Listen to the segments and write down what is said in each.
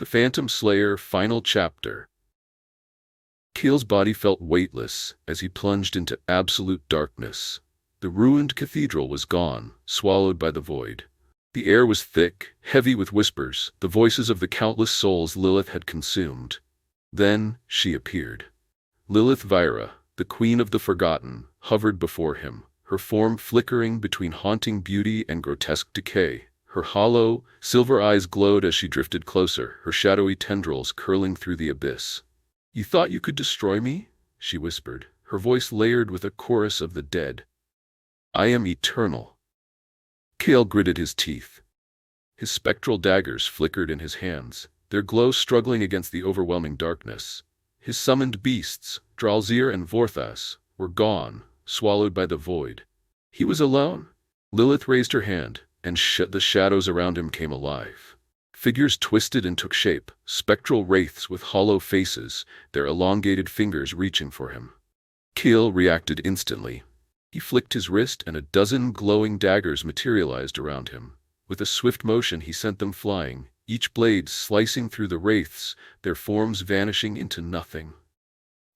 The Phantom Slayer Final Chapter. Keel's body felt weightless as he plunged into absolute darkness. The ruined cathedral was gone, swallowed by the void. The air was thick, heavy with whispers, the voices of the countless souls Lilith had consumed. Then she appeared. Lilith Vyra, the Queen of the Forgotten, hovered before him, her form flickering between haunting beauty and grotesque decay. Her hollow, silver eyes glowed as she drifted closer, her shadowy tendrils curling through the abyss. "You thought you could destroy me?" she whispered, her voice layered with a chorus of the dead. "I am eternal." Keel gritted his teeth. His spectral daggers flickered in his hands, their glow struggling against the overwhelming darkness. His summoned beasts, Dralzir and Vorthas, were gone, swallowed by the void. He was alone. Lilith raised her hand, and the shadows around him came alive. Figures twisted and took shape, spectral wraiths with hollow faces, their elongated fingers reaching for him. Keel reacted instantly. He flicked his wrist and a dozen glowing daggers materialized around him. With a swift motion he sent them flying, each blade slicing through the wraiths, their forms vanishing into nothing.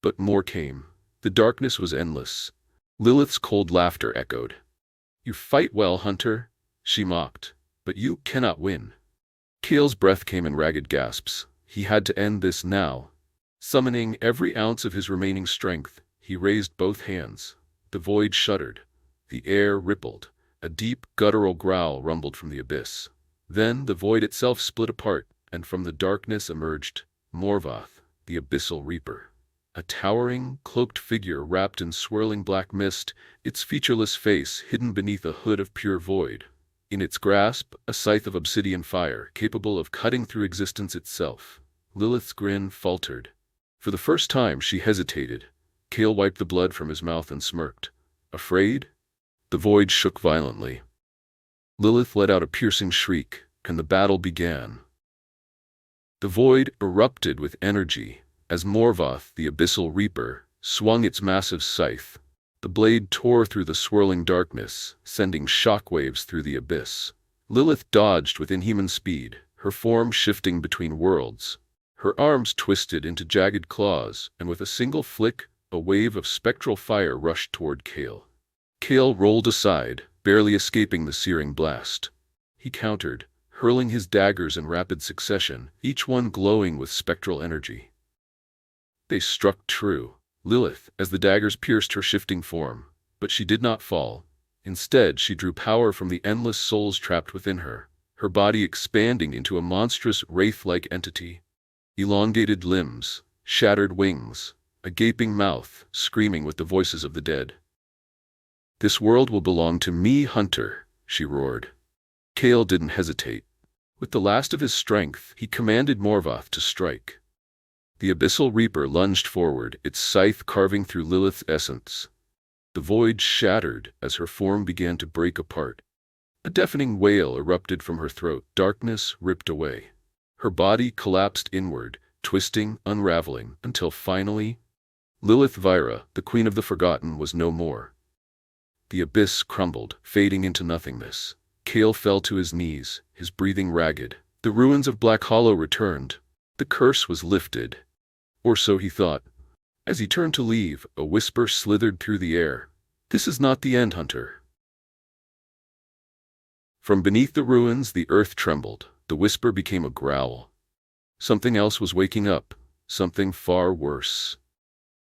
But more came. The darkness was endless. Lilith's cold laughter echoed. "You fight well, hunter," she mocked, "but you cannot win." Keel's breath came in ragged gasps. He had to end this now. Summoning every ounce of his remaining strength, he raised both hands. The void shuddered. The air rippled. A deep, guttural growl rumbled from the abyss. Then the void itself split apart, and from the darkness emerged Morvath, the Abyssal Reaper. A towering, cloaked figure wrapped in swirling black mist, its featureless face hidden beneath a hood of pure void. In its grasp, a scythe of obsidian fire, capable of cutting through existence itself. Lilith's grin faltered. For the first time she hesitated. Keel wiped the blood from his mouth and smirked. "Afraid?" The void shook violently. Lilith let out a piercing shriek, and the battle began. The void erupted with energy as Morvath, the Abyssal Reaper, swung its massive scythe. The blade tore through the swirling darkness, sending shockwaves through the abyss. Lilith dodged with inhuman speed, her form shifting between worlds. Her arms twisted into jagged claws, and with a single flick, a wave of spectral fire rushed toward Keel. Keel rolled aside, barely escaping the searing blast. He countered, hurling his daggers in rapid succession, each one glowing with spectral energy. They struck true. Lilith, as the daggers pierced her shifting form, but she did not fall. Instead, she drew power from the endless souls trapped within her, her body expanding into a monstrous wraith-like entity. Elongated limbs, shattered wings, a gaping mouth, screaming with the voices of the dead. "This world will belong to me, hunter," she roared. Keel didn't hesitate. With the last of his strength, he commanded Morvath to strike. The Abyssal Reaper lunged forward, its scythe carving through Lilith's essence. The void shattered as her form began to break apart. A deafening wail erupted from her throat, darkness ripped away. Her body collapsed inward, twisting, unraveling, until finally, Lilith Vyra, the Queen of the Forgotten, was no more. The abyss crumbled, fading into nothingness. Keel fell to his knees, his breathing ragged. The ruins of Black Hollow returned. The curse was lifted. Or so he thought. As he turned to leave, a whisper slithered through the air. "This is not the end, hunter." From beneath the ruins, the earth trembled. The whisper became a growl. Something else was waking up, something far worse.